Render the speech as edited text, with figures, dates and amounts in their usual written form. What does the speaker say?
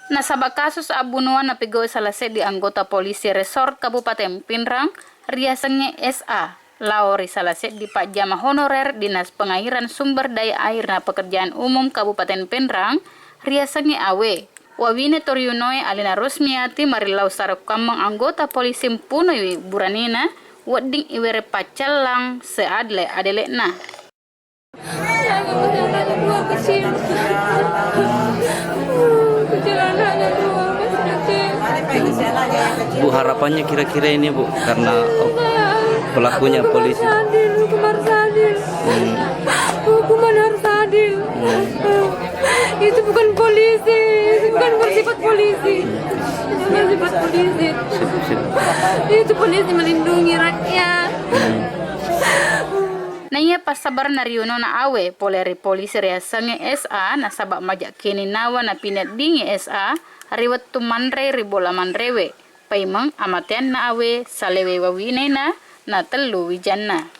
Nasabak kasus abunuan na pegawai salase di anggota polisi resort Kabupaten Pinrang, riasengnya SA, Lauri salase di pajama honorer Dinas Pengairan Sumber Daya Air na Pekerjaan Umum Kabupaten Pinrang, riasengnya AW. Wawine Toriunoe Alina Rosmiati marilau sarok kamang anggota polisi puno buranina, wadding iwere pacalang seadle adelekna. Bu, harapannya kira-kira ini Bu, karena pelakunya polisi. Hukuman harus adil. Hukuman harus adil. Itu bukan polisi, itu bukan bersifat polisi. Itu bukan sifat polisi. Itu polisi melindungi rakyat. Naya pasabar nariono na awe poleri polisi reasange SA nasabak majak kini nawa na pinat dingi SA riwat tumandre ribola mandrewe paimang amatian na awe salewe wawine na telu wijanna.